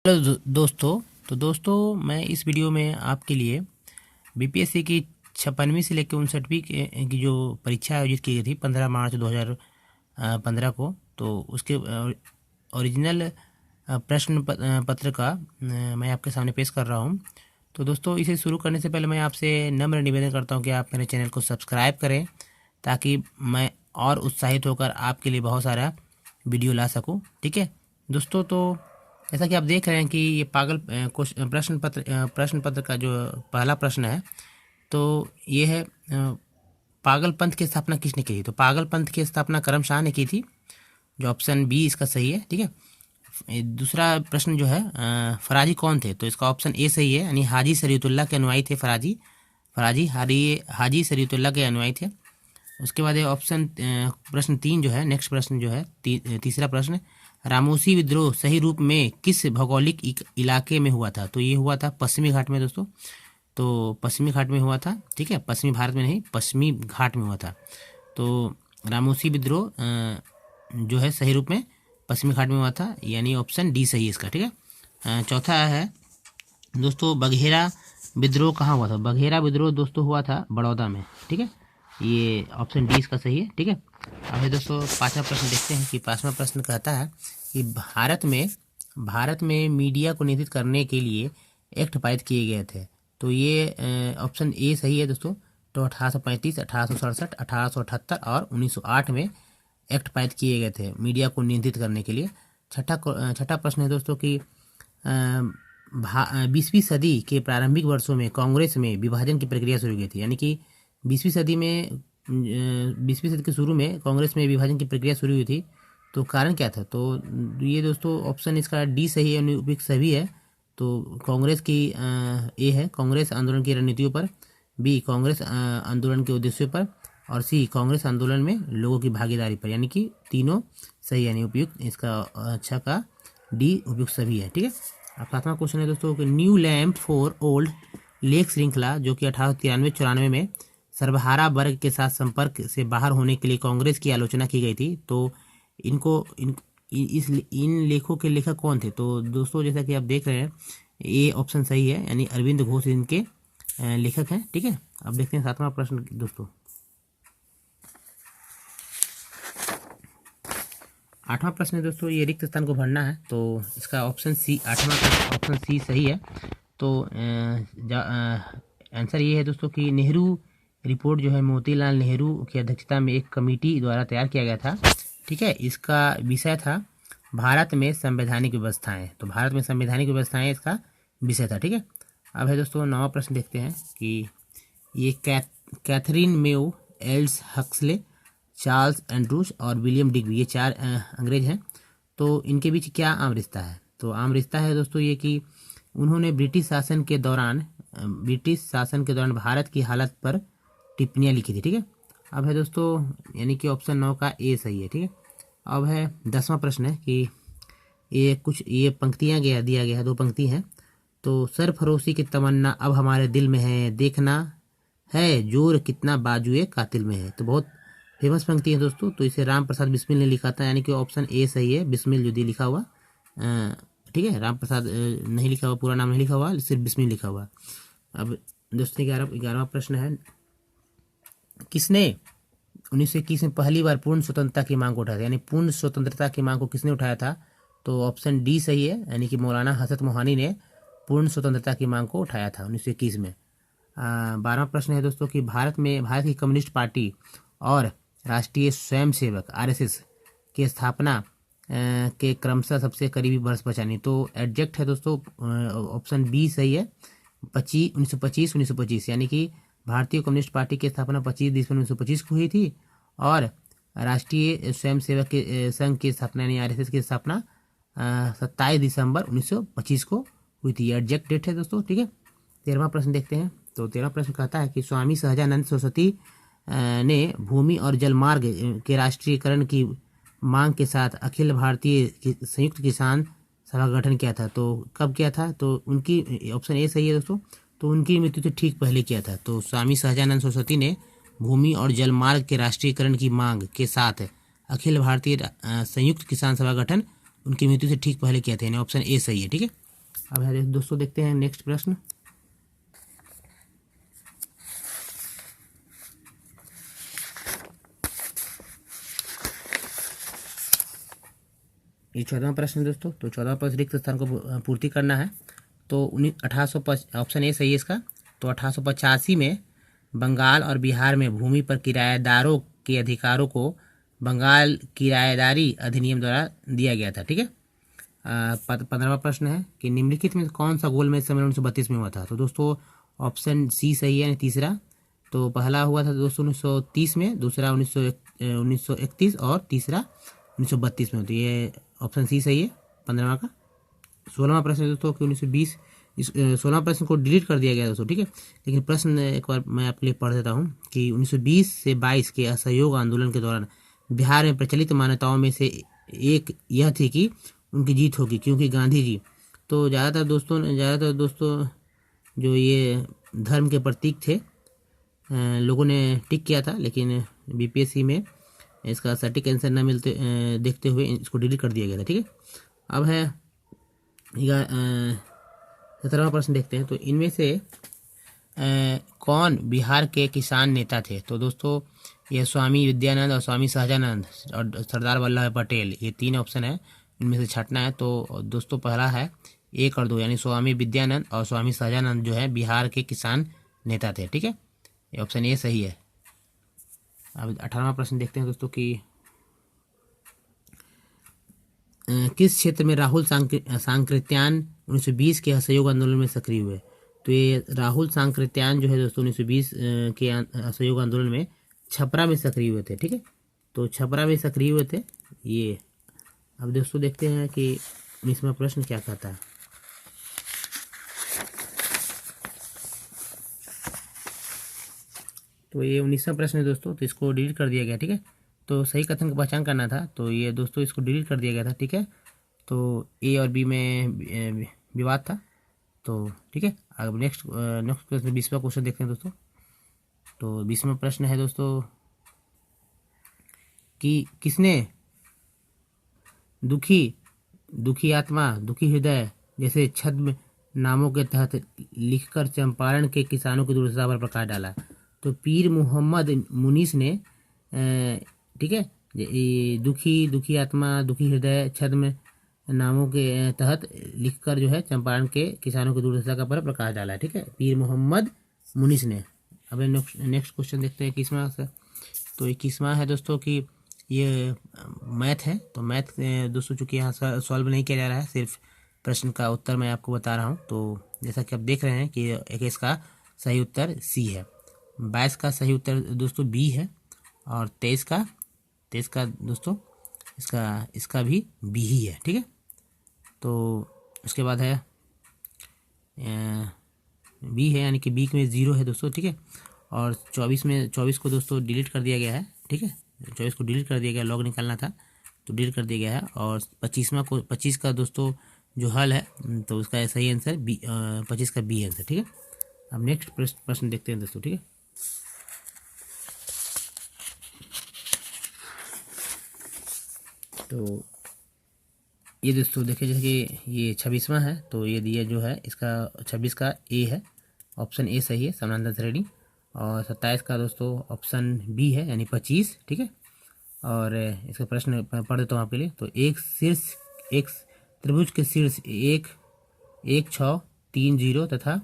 Hello दोस्तों। तो दोस्तों, मैं इस वीडियो में आपके लिए बीपीएससी की 56वीं से लेकर 59वीं की जो परीक्षा आयोजित की गई थी 15 मार्च 2015 को, तो उसके ओरिजिनल प्रश्न पत्र का मैं आपके सामने पेश कर रहा हूं। तो दोस्तों, इसे शुरू करने से पहले मैं आपसे नम्र निवेदन करता हूं कि आप मेरे चैनल को सब्सक्राइब करें ताकि मैं और उत्साहित होकर आपके लिए बहुत सारा वीडियो ला सकूं। ठीक है दोस्तों, तो जैसा कि आप देख रहे हैं कि ये प्रश्न पत्र का जो पहला प्रश्न है, तो ये है पागल पंथ की स्थापना किसने की थी। तो पागल पंथ की स्थापना करम शाह ने की थी, जो ऑप्शन बी इसका सही है। ठीक है। दूसरा प्रश्न जो है, फराजी कौन थे। तो इसका ऑप्शन ए सही है, यानी हाजी शरीयतुल्लाह के अनुयायी थे फराजी। हाजी शरीयतुल्लाह के अनुयायी थे। उसके बाद ऑप्शन प्रश्न 3 जो है, नेक्स्ट प्रश्न जो है, तीसरा प्रश्न, रामोसी विद्रोह सही रूप में किस भौगोलिक इलाके में हुआ था। तो ये हुआ था पश्चिमी घाट में दोस्तों। तो पश्चिमी घाट में हुआ था। ठीक है, पश्चिमी भारत में नहीं, पश्चिमी घाट में हुआ था। तो रामोसी विद्रोह जो है सही रूप में पश्चिमी घाट में हुआ था, यानी ऑप्शन डी सही है इसका। ठीक है। चौथा है दोस्तों, बघेरा विद्रोह कहाँ हुआ था। बघेरा विद्रोह दोस्तों हुआ था बड़ौदा में। ठीक है, ये ऑप्शन डी इसका सही है। ठीक है। अब दोस्तों पांचवा प्रश्न देखते हैं कि पांचवा प्रश्न कहता है कि भारत में मीडिया को नियंत्रित करने के लिए एक्ट पारित किए गए थे। तो ये ऑप्शन ए सही है दोस्तों। तो 1835, 1867, 1878 और 1908 में एक्ट पारित किए गए थे मीडिया को नियंत्रित करने के लिए। छठा प्रश्न है दोस्तों कि 20वीं सदी के प्रारंभिक वर्षों में कांग्रेस में विभाजन की प्रक्रिया शुरू की थी, यानी कि 20वीं सदी के शुरू में कांग्रेस में विभाजन की प्रक्रिया शुरू हुई थी। तो कारण क्या था। तो ये दोस्तों ऑप्शन इसका डी सही है, उपयुक्त सभी है। तो कांग्रेस की ए है, कांग्रेस आंदोलन की रणनीतियों पर। बी, कांग्रेस आंदोलन के उद्देश्यों पर। और सी, कांग्रेस आंदोलन में लोगों की भागीदारी पर। यानी कि तीनों सही, यानी उपयुक्त इसका अच्छा का डी उपयुक्त सभी है। ठीक है। अब सातवां क्वेश्चन है दोस्तों कि new lamp for old lake श्रृंखला, जो कि 1893-94 में सर्वहारा वर्ग के साथ संपर्क से बाहर होने के लिए कांग्रेस की आलोचना की गई थी। तो इन लेखों के लेखक कौन थे। तो दोस्तों जैसा कि आप देख रहे हैं, ये ऑप्शन सही है, यानी अरविंद घोष इनके लेखक हैं। ठीक है। अब देखते हैं सातवां प्रश्न दोस्तों। आठवां प्रश्न है दोस्तों, ये रिक्त स्थान को भरना है। तो इसका ऑप्शन सी, आठवां ऑप्शन सी सही है। तो आंसर ये है दोस्तों कि नेहरू रिपोर्ट जो है मोतीलाल नेहरू की अध्यक्षता में एक कमेटी द्वारा तैयार किया गया था। ठीक है। इसका विषय था भारत में संवैधानिक व्यवस्थाएं। तो भारत में संवैधानिक व्यवस्थाएं इसका विषय था। ठीक है। अब है दोस्तों नौवां प्रश्न देखते हैं कि ये Catherine Mayo, else Huxley, Charles Andrews और विलियम डिग्बी, ये 4 अंग्रेज हैं। तो इनके बीच क्या आम रिश्ता है। तो आम रिश्ता है दोस्तों ये कि उन्होंने ब्रिटिश शासन के दौरान भारत की हालत पर टिप्पणियाँ लिखी थी। ठीक है। अब है दोस्तों, यानी कि ऑप्शन 9 का ए सही है। ठीक है। अब है 10वां प्रश्न है कि ये पंक्तियाँ दिया गया है, 2 पंक्ति हैं। तो सरफरोशी की तमन्ना अब हमारे दिल में है, देखना है जोर कितना बाजुए कातिल में है। तो बहुत फेमस पंक्ति है दोस्तों। तो इसे राम प्रसाद बिस्मिल ने लिखा था, यानी कि ऑप्शन ए सही है, बिस्मिल यदि लिखा हुआ। ठीक है, राम प्रसाद नहीं लिखा हुआ, पूरा नाम नहीं लिखा हुआ, सिर्फ बिस्मिल लिखा हुआ। अब दोस्तों 11वां प्रश्न है, किसने 1921 में पहली बार पूर्ण स्वतंत्रता की मांग को उठाया था। यानी पूर्ण स्वतंत्रता की मांग को किसने उठाया था। तो ऑप्शन डी सही है, यानी कि मौलाना हसरत मोहानी ने पूर्ण स्वतंत्रता की मांग को उठाया था 1921 में। 12वां प्रश्न है दोस्तों कि भारत की कम्युनिस्ट पार्टी और राष्ट्रीय स्वयंसेवक RSS की स्थापना के क्रमशः सबसे करीबी वर्ष बचानी। तो एडजेक्ट है दोस्तों, ऑप्शन बी सही है, 1925, यानी कि भारतीय कम्युनिस्ट पार्टी की स्थापना 25 दिसंबर 1925 को हुई थी और राष्ट्रीय स्वयंसेवक के संघ की स्थापना यानी RSS की स्थापना 27 दिसंबर 1925 को हुई थी। एडजेक्ट डेट है दोस्तों। ठीक है। 13वां प्रश्न देखते हैं। तो 13वां प्रश्न कहता है कि स्वामी सहजानंद सरस्वती ने भूमि और जलमार्ग के राष्ट्रीयकरण की मांग के साथ अखिल भारतीय संयुक्त किसान सभा का गठन किया था। तो कब किया था। तो उनकी ऑप्शन ए सही है दोस्तों। तो उनकी मृत्यु से ठीक पहले किया था। तो स्वामी सहजानंद सरस्वती ने भूमि और जलमार्ग के राष्ट्रीयकरण की मांग के साथ अखिल भारतीय संयुक्त किसान सभा गठन उनकी मृत्यु से ठीक पहले किया था, यानी ऑप्शन ए सही है। ठीक है। अब है दोस्तों देखते हैं नेक्स्ट प्रश्न। ये 14वां प्रश्न है दोस्तों। तो 14वां प्रश्न रिक्त स्थान को पूर्ति करना है। तो 1850 ऑप्शन ए सही है इसका। तो 1885 में बंगाल और बिहार में भूमि पर किराएदारों के अधिकारों को बंगाल किराएदारी अधिनियम द्वारा दिया गया था। ठीक है। 15वां प्रश्न है कि निम्नलिखित में कौन सा गोलमेज सम्मेलन 1932 में हुआ था। तो दोस्तों ऑप्शन सी सही है, तीसरा। तो पहला हुआ था दोस्तों 1930 में, दूसरा 1931 और तीसरा 1932 में। तो ये ऑप्शन सी सही है 15वां का। 16वां प्रश्न दोस्तों कि 1920 इस 16वां प्रश्न को डिलीट कर दिया गया दोस्तों। ठीक है, लेकिन प्रश्न एक बार मैं आपके लिए पढ़ देता हूँ कि 1920 से 22 के असहयोग आंदोलन के दौरान बिहार में प्रचलित मान्यताओं में से एक यह थी कि उनकी जीत होगी, क्योंकि गांधी जी तो ज़्यादातर दोस्तों जो ये धर्म के प्रतीक थे लोगों ने टिक किया था, लेकिन बीपीएससी में इसका सटीक आंसर न मिलते देखते हुए इसको डिलीट कर दिया गया था। ठीक है, अब है 17वां प्रश्न देखते हैं। तो इनमें से कौन बिहार के किसान नेता थे। तो दोस्तों ये स्वामी विद्यानंद और स्वामी सहजानंद और सरदार वल्लभ भाई पटेल, ये 3 ऑप्शन है, इनमें से छटना है। तो दोस्तों पहला है 1 और 2, यानी स्वामी विद्यानंद और स्वामी सहजानंद जो है बिहार के किसान नेता थे। ठीक है, ये ऑप्शन ए सही है। अब 18वां प्रश्न देखते हैं दोस्तों कि किस क्षेत्र में राहुल सांकृत्यान 1920 के असहयोग आंदोलन में सक्रिय हुए। तो ये राहुल सांकृत्यान जो है दोस्तों 1920 के असहयोग आंदोलन में छपरा में सक्रिय हुए थे। ठीक है, तो छपरा में सक्रिय हुए थे ये। अब दोस्तों देखते हैं कि 19वां प्रश्न क्या कहता है। तो ये 19वां प्रश्न है दोस्तों, तो इसको डिलीट कर दिया गया। ठीक है, तो सही कथन की पहचान करना था, तो ये दोस्तों इसको डिलीट कर दिया गया था। ठीक है, तो ए और बी में विवाद था। तो ठीक है, अब नेक्स्ट क्वेश्चन 20वां क्वेश्चन देखते हैं दोस्तों। तो 20वां प्रश्न है दोस्तों कि किसने दुखी आत्मा, दुखी हृदय जैसे छद्म नामों के तहत लिखकर चंपारण के किसानों की दुर्दशा पर प्रकाश डाला। तो पीर मोहम्मद मुनीस ने ठीक है, दुखी आत्मा, दुखी हृदय, छद्म नामों के तहत लिखकर जो है चंपारण के किसानों की दुर्दशा पर प्रकाश डाला। ठीक है, पीर मोहम्मद मुनीस ने। अब नेक्स्ट क्वेश्चन देखते हैं 21वां से। तो 21वां है दोस्तों कि ये मैथ है। तो मैथ दोस्तों चूँकि यहाँ सॉल्व नहीं किया जा रहा है, सिर्फ प्रश्न का उत्तर मैं आपको बता रहा हूँ। तो जैसा कि आप देख रहे हैं कि 21 का सही उत्तर सी है, 22 का सही उत्तर दोस्तों बी है, और 23 का दोस्तों इसका भी बी ही है। ठीक है, तो उसके बाद है बी है, यानी कि बी में 0 है दोस्तों। ठीक है, और 24 को दोस्तों डिलीट कर दिया गया है। ठीक है, 24 को डिलीट कर दिया गया, लॉग निकालना था तो डिलीट कर दिया गया है। और 25 का दोस्तों जो हल है, तो उसका सही आंसर बी, 25 का बी आंसर। ठीक है, अब नेक्स्ट प्रश्न देखते हैं दोस्तों। ठीक है, तो ये दोस्तों देखिए जैसे कि ये 26वां है, तो ये दिया जो है इसका 26 का ए है, ऑप्शन ए सही है, समानांतर श्रेणी। और 27 का दोस्तों ऑप्शन बी है, यानी 25। ठीक है, और इसका प्रश्न पढ़ देता हूँ आपके लिए। तो एक त्रिभुज के शीर्ष 1 6 3 0 तथा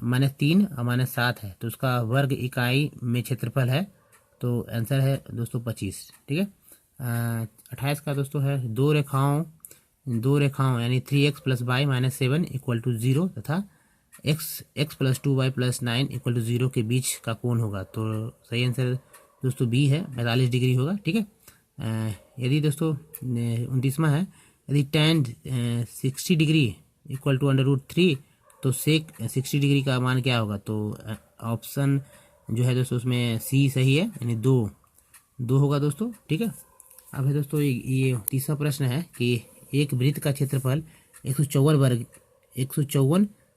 -3 और -7 है, तो उसका वर्ग इकाई में क्षेत्रफल है। तो आंसर है दोस्तों 25। ठीक है, 28 का दोस्तों है दो रेखाओं यानी 3x + y - 7 = 0 तथा x + 2y + 9 = 0 के बीच का कोण होगा। तो सही आंसर दोस्तों बी है, 45 डिग्री होगा। ठीक है, यदि दोस्तों 29वां है, यदि tan 60 डिग्री = √3, तो सेक 60 डिग्री का मान क्या होगा। तो ऑप्शन जो है दोस्तों उसमें सी सही है, यानी 2 होगा दोस्तों। ठीक है, अब है दोस्तों ये 30वां प्रश्न है कि एक वृत्त का क्षेत्रफल 154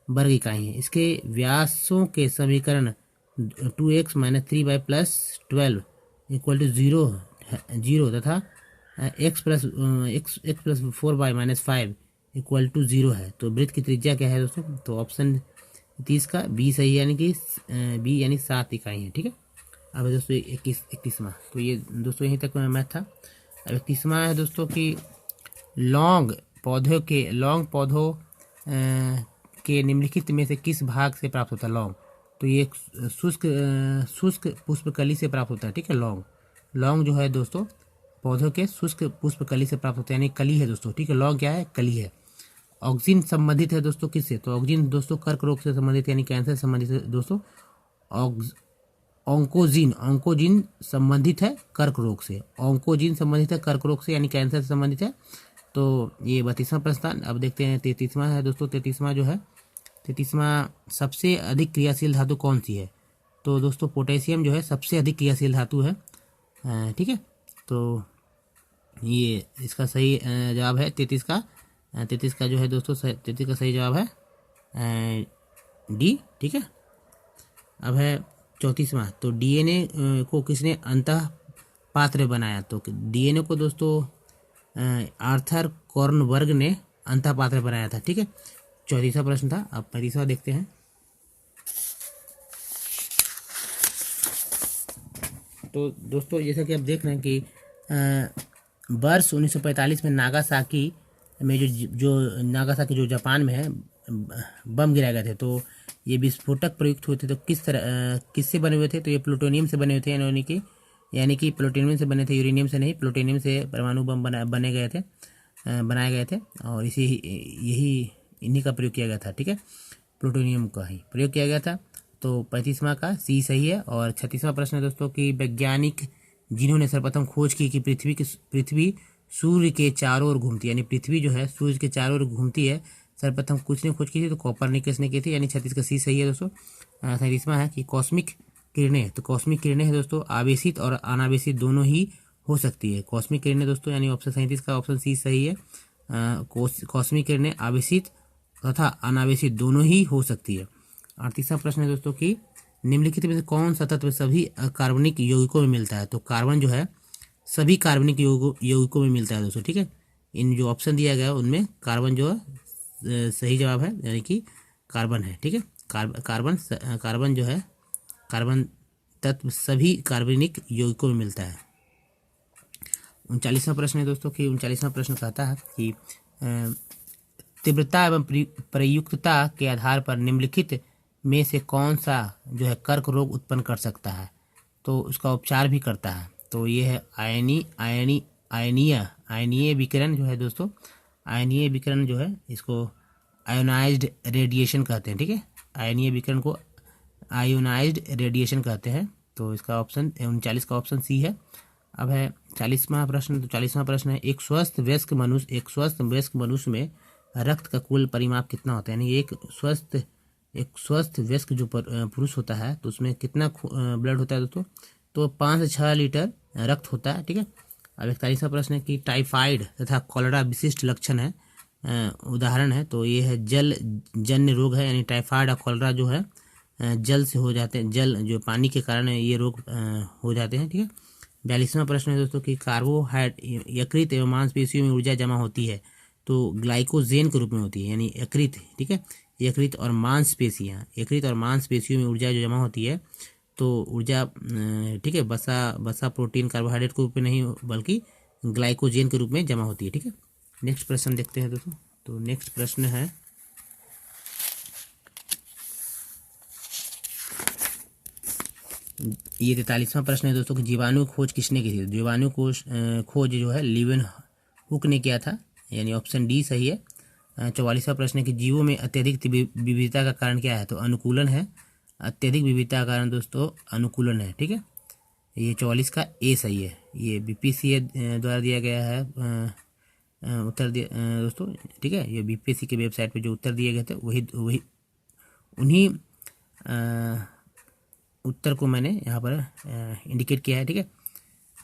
वर्ग इकाई है, इसके व्यासों के समीकरण 2x - 3y + 12 = 0 तथा x + 4y - 5 इक्वल टू 0 है। तो वृत्त की त्रिज्या क्या है दोस्तों? तो ऑप्शन 30 का बी सही है, यानी कि बी यानी 7 इकाई है। ठीक है। अब दोस्तों 21वां, तो ये दोस्तों यहीं तक मैथ था। अब 31वां है दोस्तों कि लौंग पौधों के निम्नलिखित में से किस भाग से प्राप्त होता है लौंग? तो ये एक शुष्क पुष्पकली से प्राप्त होता है। ठीक है। लौंग जो है दोस्तों पौधों के शुष्क पुष्पकली से प्राप्त होता है, यानी कली है दोस्तों। ठीक है। लौंग क्या है? कली है। ऑक्सिन संबंधित है दोस्तों किससे? तो ऑक्सिन दोस्तों कर्क रोग से संबंधित यानी कैंसर से संबंधित है दोस्तों। ऑन्कोजिन संबंधित है कर्क रोग से। ऑन्कोजिन संबंधित है कर्क रोग से यानी कैंसर से संबंधित है। तो ये 32वां प्रश्न। अब देखते हैं 33वां है दोस्तों। 33वां जो है 33वां सबसे अधिक क्रियाशील धातु कौन सी है? तो दोस्तों पोटेशियम जो है सबसे अधिक क्रियाशील धातु है। ठीक है। तो ये इसका सही जवाब है 33 का जो है दोस्तों 33 का सही जवाब है डी। ठीक है। अब है 34वां, तो डीएनए को किसने अंतः पात्र बनाया? तो डीएनए को दोस्तों आर्थर कॉर्नबर्ग ने अंतः पात्र बनाया था। ठीक है। 34वां प्रश्न था। अब 35वां देखते हैं। तो दोस्तों जैसा कि आप देख रहे हैं कि वर्ष 1945 में नागासाकी में जो जापान में है बम गिराए गए थे, तो ये विस्फोटक प्रयुक्त हुए थे। तो किससे बने हुए थे? तो ये प्लूटोनियम से बने हुए थे, यानी कि प्लूटोनियम से बने थे, यूरेनियम से नहीं। प्लूटोनियम से परमाणु बम बनाए गए थे और इन्हीं का प्रयोग किया गया था। ठीक है। प्लूटोनियम का ही प्रयोग किया गया था। तो 35वां का सी सही है। और 36वां प्रश्न है दोस्तों कि वैज्ञानिक जिन्होंने सर्वप्रथम खोज की कि पृथ्वी सूर्य के चारों ओर घूमती है, यानी पृथ्वी जो है सूर्य के चारों ओर घूमती है, सर्वप्रथम कुछ ने खोज की थी? तो कोपरनिकस ने की थी, यानी 36 का सी सही है दोस्तों। 37वां है कि कॉस्मिक किरणें, तो कॉस्मिक किरणें है दोस्तों आवेशित और अनावेशित दोनों ही हो सकती है। कॉस्मिक किरणें दोस्तों यानी ऑप्शन 37 का ऑप्शन सी सही है। कॉस्मिक किरणें आवेशित तथा अनावेशित दोनों ही हो सकती है। 38वां प्रश्न है दोस्तों कि निम्नलिखित में से कौन सा तत्व सभी कार्बनिक यौगिकों में मिलता है? तो कार्बन जो है सभी कार्बनिक यौगिकों में मिलता है दोस्तों। ठीक है। इन जो ऑप्शन दिया गया है उनमें कार्बन जो है सही जवाब है, यानी कि कार्बन है। ठीक है। कार्बन जो है कार्बन तत्व सभी कार्बनिक यौगिकों में मिलता है। 39वां प्रश्न है दोस्तों कि 39वां प्रश्न कहता है कि तीव्रता एवं प्रयुक्तता के आधार पर निम्नलिखित में से कौन सा जो है कर्क रोग उत्पन्न कर सकता है? तो उसका उपचार भी करता है। तो ये है आयनीय विकिरण जो है दोस्तों। आयनीय विकिरण जो है इसको आयोनाइज्ड रेडिएशन कहते हैं। ठीक है। आयनीय विकिरण को आयोनाइज्ड रेडिएशन कहते हैं। तो इसका ऑप्शन 39 का ऑप्शन सी है। अब है 40वां प्रश्न। तो 40वां प्रश्न है एक स्वस्थ वयस्क मनुष्य में रक्त का कुल परिमाप कितना होता है? यानी एक स्वस्थ वयस्क जो पुरुष होता है तो उसमें कितना ब्लड होता है दोस्तों? तो 5 से 6 लीटर रक्त होता है। ठीक है। अब 41वां प्रश्न है कि टाइफाइड तथा कॉलेरा विशिष्ट लक्षण है उदाहरण है। तो ये है जल जन्य रोग है, यानी टाइफाइड और कॉलेरा जो है जल से हो जाते हैं, जल जो पानी के कारण ये रोग हो जाते हैं। ठीक है। 42वां प्रश्न है दोस्तों कि कार्बोहाइड्रेट यकृत एवं मांसपेशियों में ऊर्जा जमा होती है तो ग्लाइकोजेन के रूप में होती है, यानी यकृत। ठीक है। यकृत और मांसपेशियों में ऊर्जा जो जमा होती है तो ऊर्जा ठीक है वसा प्रोटीन कार्बोहाइड्रेट के रूप में नहीं बल्कि ग्लाइकोजेन के रूप में जमा होती है। ठीक है। नेक्स्ट प्रश्न देखते हैं दोस्तों। तो नेक्स्ट प्रश्न है ये 43वां प्रश्न है दोस्तों कि जीवाणु खोज किसने की थी? जीवाणु खोज जो है लीवेनहुक ने किया था, यानी ऑप्शन डी सही है। 44वां प्रश्न है कि जीवों में अत्यधिक विविधता का कारण क्या है? तो अनुकूलन है। अत्यधिक विविधता का कारण दोस्तों अनुकूलन है। ठीक है। ये 44 का ए सही है। ये बीपीसीए द्वारा दिया गया है उत्तर दोस्तों। ठीक है। ये बीपीएससी के वेबसाइट पे जो उत्तर दिए गए थे वही उन्हीं उत्तर को मैंने यहाँ पर इंडिकेट किया है। ठीक है।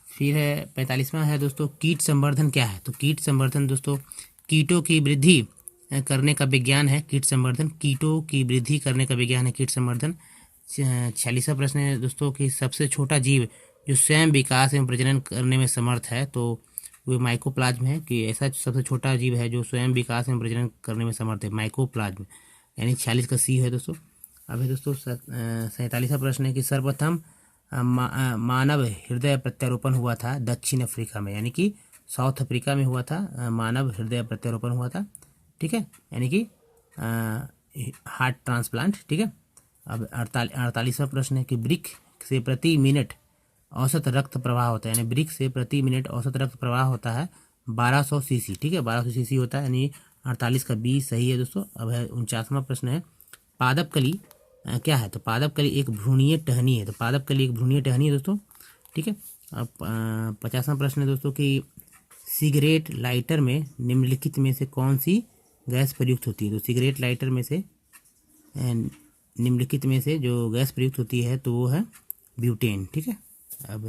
फिर है 45वां है दोस्तों कीट संवर्धन क्या है? तो कीट संवर्धन दोस्तों कीटों की वृद्धि करने का विज्ञान है। कीटों की वृद्धि करने का विज्ञान है कीट संवर्धन। 46वां प्रश्न है दोस्तों कि सबसे छोटा जीव जो स्वयं विकास एवं प्रजनन करने में समर्थ है, तो वो माइकोप्लाज्म है कि ऐसा सबसे छोटा जीव है जो स्वयं विकास में प्रजनन करने में समर्थ है, माइकोप्लाज्म, यानी 46 का सी है दोस्तों। अब है दोस्तों 47वां प्रश्न है कि सर्वप्रथम मानव हृदय प्रत्यारोपण हुआ था दक्षिण अफ्रीका में, यानी कि साउथ अफ्रीका में हुआ था मानव हृदय प्रत्यारोपण हुआ था, ठीक है, यानी कि हार्ट ट्रांसप्लांट, ठीक है। अब 48वां प्रश्न है कि ब्रिक से प्रति मिनट औसत रक्त प्रवाह होता है, यानी ब्रिक से प्रति मिनट औसत रक्त प्रवाह होता है 1200 सीसी, ठीक है, 1200 सीसी होता है, यानी 48 का बी सही है दोस्तों। अब है 49वां प्रश्न है पादप कली क्या है, तो पादप कली एक भ्रूणीय टहनी है, तो पादप कली एक भ्रूणीय टहनी है दोस्तों, ठीक है। अब 50वां प्रश्न है दोस्तों कि सिगरेट लाइटर में निम्नलिखित में से कौन सी गैस प्रयुक्त होती है, तो सिगरेट लाइटर में से निम्नलिखित में से जो गैस प्रयुक्त होती है तो वो है ब्यूटेन, ठीक है। अब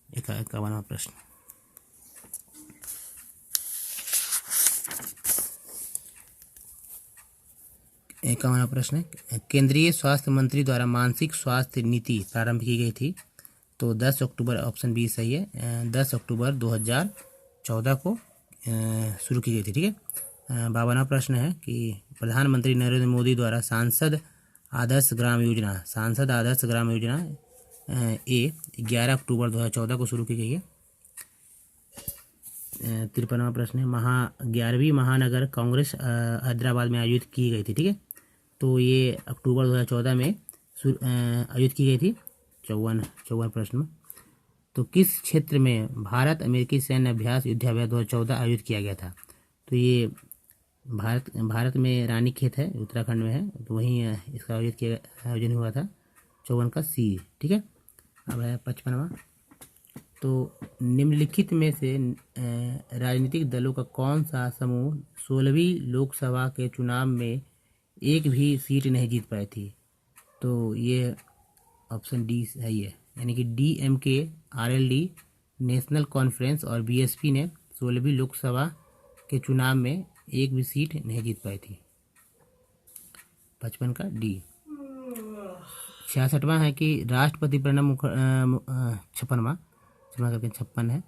51वां प्रश्न, है केंद्रीय स्वास्थ्य मंत्री द्वारा मानसिक स्वास्थ्य नीति प्रारंभ की गई थी, तो 10 अक्टूबर, ऑप्शन बी सही है, 10 अक्टूबर 2014 को शुरू की गई थी, ठीक है। 52वां प्रश्न है कि प्रधानमंत्री नरेंद्र मोदी द्वारा सांसद आदर्श ग्राम योजना 11 अक्टूबर 2014 को शुरू की गई है। 53वां प्रश्न है 11वीं महानगर कांग्रेस हैदराबाद में आयोजित की गई थी, ठीक है, तो ये अक्टूबर 2014 में आयोजित की गई थी। 54 प्रश्न, तो किस क्षेत्र में भारत अमेरिकी सैन्य अभ्यास युद्धाभ्यास 2014 आयोजित किया गया था, तो ये भारत में रानीखेत है, उत्तराखंड में है, तो वहीं इसका आयोजन हुआ था। 54 का सी, ठीक है। अब है 55वां, तो निम्नलिखित में से राजनीतिक दलों का कौन सा समूह 16वीं लोकसभा के चुनाव में एक भी सीट नहीं जीत पाई थी, तो ये ऑप्शन डी सही है, यानी कि DMK, RLD, नेशनल कॉन्फ्रेंस और BSP ने 16वीं लोकसभा के चुनाव में एक भी सीट नहीं जीत पाई थी। 55 का डी। 66वां है कि राष्ट्रपति प्रणब मुखर्जी 56 है,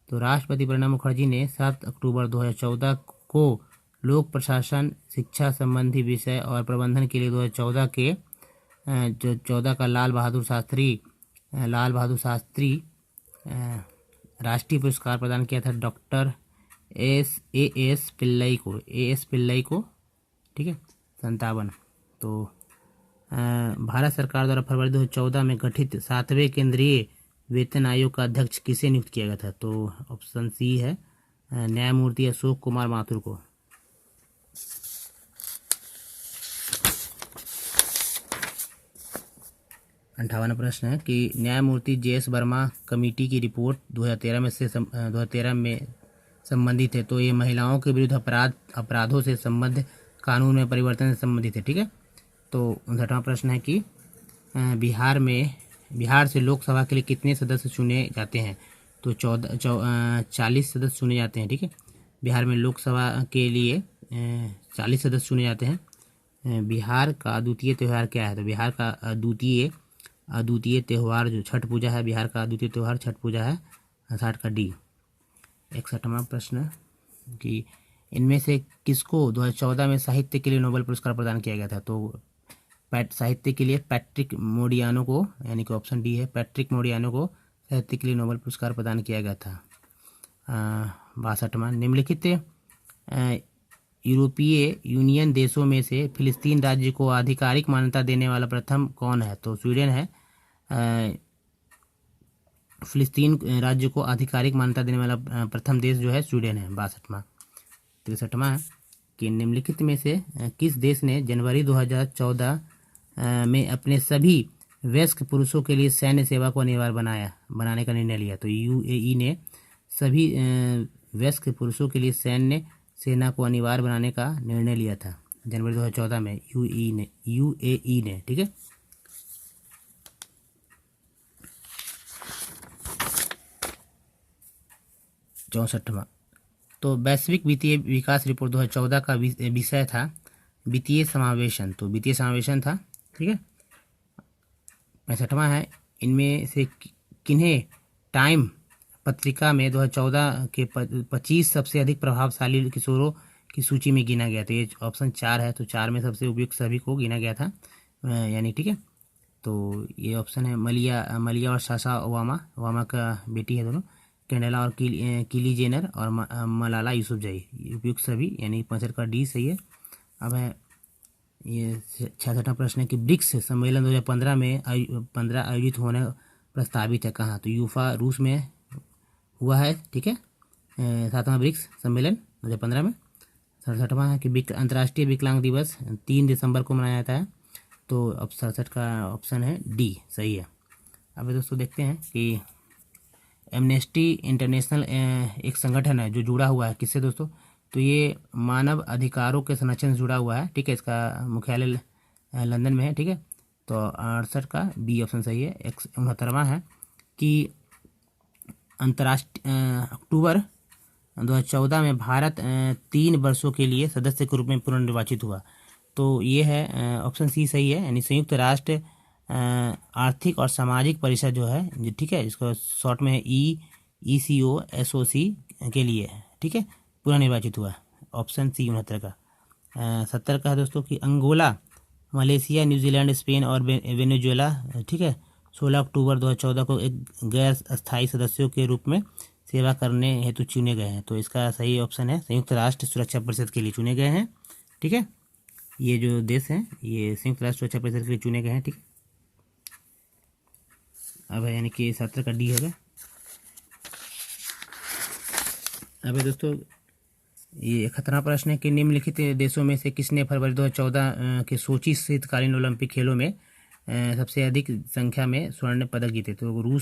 तो राष्ट्रपति प्रणब मुखर्जी ने 7 अक्टूबर 2014 को लोक प्रशासन शिक्षा संबंधी विषय और प्रबंधन के लिए 2014 के जो 14 का लाल बहादुर शास्त्री राष्ट्रीय पुरस्कार प्रदान किया था डॉक्टर AS पिल्लई को, ठीक है। 57, तो भारत सरकार द्वारा फरवरी 2014 में गठित 7वें केंद्रीय वेतन आयोग का अध्यक्ष किसे नियुक्त किया गया था, तो ऑप्शन सी है न्यायमूर्ति अशोक कुमार माथुर को। 58वां प्रश्न है कि न्यायमूर्ति JS वर्मा कमेटी की रिपोर्ट 2013 में संबंधित है, तो ये महिलाओं के विरुद्ध अपराधों से संबद्ध कानून में परिवर्तन से संबंधित है, ठीक है। तो 59वां प्रश्न है कि बिहार से लोकसभा के लिए कितने सदस्य चुने जाते हैं, तो 40 सदस्य चुने जाते हैं, ठीक है। बिहार में लोकसभा के लिए 40 सदस्य चुने जाते हैं। बिहार का अद्वितीय त्यौहार क्या है, तो बिहार का अद्वितीय त्यौहार जो छठ पूजा है, बिहार का अद्वितीय त्यौहार छठ पूजा है। 60 का डी। 61वां प्रश्न कि इनमें से किसको 2014 में साहित्य के लिए नोबेल पुरस्कार प्रदान किया गया था, तो साहित्य के लिए पैट्रिक मोडियानो को, यानी कि ऑप्शन डी है, पैट्रिक मोडियानो को साहित्य के लिए नोबेल पुरस्कार प्रदान किया गया था। 62वां निम्नलिखित यूरोपीय यूनियन देशों में से फिलिस्तीन राज्य को आधिकारिक मान्यता देने वाला प्रथम कौन है, तो स्वीडन है। फिलिस्तीन राज्य को आधिकारिक मान्यता देने वाला प्रथम देश जो है स्वीडन है। 62वां। 63वां है कि निम्नलिखित में से किस देश ने जनवरी 2014 में अपने सभी वयस्क पुरुषों के लिए सैन्य सेवा को अनिवार्य बनाने का निर्णय लिया, तो UAE ने सभी वयस्क पुरुषों के लिए सैन्य सेना को अनिवार्य बनाने का निर्णय लिया था जनवरी 2014 में UAE ने, ठीक है। चौसठवां, तो वैश्विक वित्तीय विकास रिपोर्ट 2014 का विषय था वित्तीय समावेशन, तो वित्तीय समावेशन था, ठीक है। 65वां है इनमें से किन्हें टाइम पत्रिका में 2014 के 25 सबसे अधिक प्रभावशाली किशोरों की सूची में गिना गया। तो ये ऑप्शन 4 है, तो 4 में सबसे उपयुक्त सभी को गिना गया था, यानी ठीक है। तो ये ऑप्शन है मलिया और साशा ओबामा का बेटी है दोनों, कैंडेला और किली जेनर और मलाला यूसुफजई, उपयुक्त सभी, यानी 65 का डी सही है। अब है ये 66वां प्रश्न है कि ब्रिक्स सम्मेलन 2015 में 15 आयोजित होने प्रस्तावित है कहाँ? तो यूफा रूस में हुआ है, ठीक है। 7वां ब्रिक्स सम्मेलन 2015 में। 67वां है कि अंतर्राष्ट्रीय विकलांग दिवस 3 दिसंबर को मनाया जाता है। तो अब 67 का ऑप्शन है डी सही है। अब दोस्तों देखते हैं कि एमनेस्टी इंटरनेशनल एक संगठन है जो जुड़ा हुआ है किससे दोस्तों? तो ये मानव अधिकारों के संरक्षण से जुड़ा हुआ है, ठीक है। इसका मुख्यालय लंदन में है, ठीक है। तो 68 का बी ऑप्शन सही है। 69वां है कि अंतर्राष्ट्रीय अक्टूबर 2014 में भारत 3 वर्षों के लिए सदस्य के रूप में पुनर्निर्वाचित हुआ। तो ये है ऑप्शन सी सही है, यानी संयुक्त राष्ट्र आर्थिक और सामाजिक परिषद जो है, ठीक है, इसको शॉर्ट में है ECO SOC के लिए, ठीक है, पुनर्निर्वाचित हुआ। ऑप्शन सी 69 का। 70 का है दोस्तों कि अंगोला, मलेशिया, न्यूजीलैंड, स्पेन और वेनेजुएला, ठीक है, 16 अक्टूबर 2014 को एक गैर अस्थायी सदस्यों के रूप में सेवा करने हेतु चुने गए हैं। तो इसका सही ऑप्शन है संयुक्त राष्ट्र सुरक्षा परिषद के लिए चुने गए हैं, ठीक है। ये जो देश हैं ये संयुक्त राष्ट्र सुरक्षा परिषद के लिए चुने गए हैं, ठीक है। अब है यानी कि 70 का डी होगा। अब दोस्तों ये 71वां प्रश्न है कि निम्नलिखित देशों में से किसने फरवरी 2014 के सोची शीतकालीन ओलंपिक खेलों में सबसे अधिक संख्या में स्वर्ण पदक जीते? तो रूस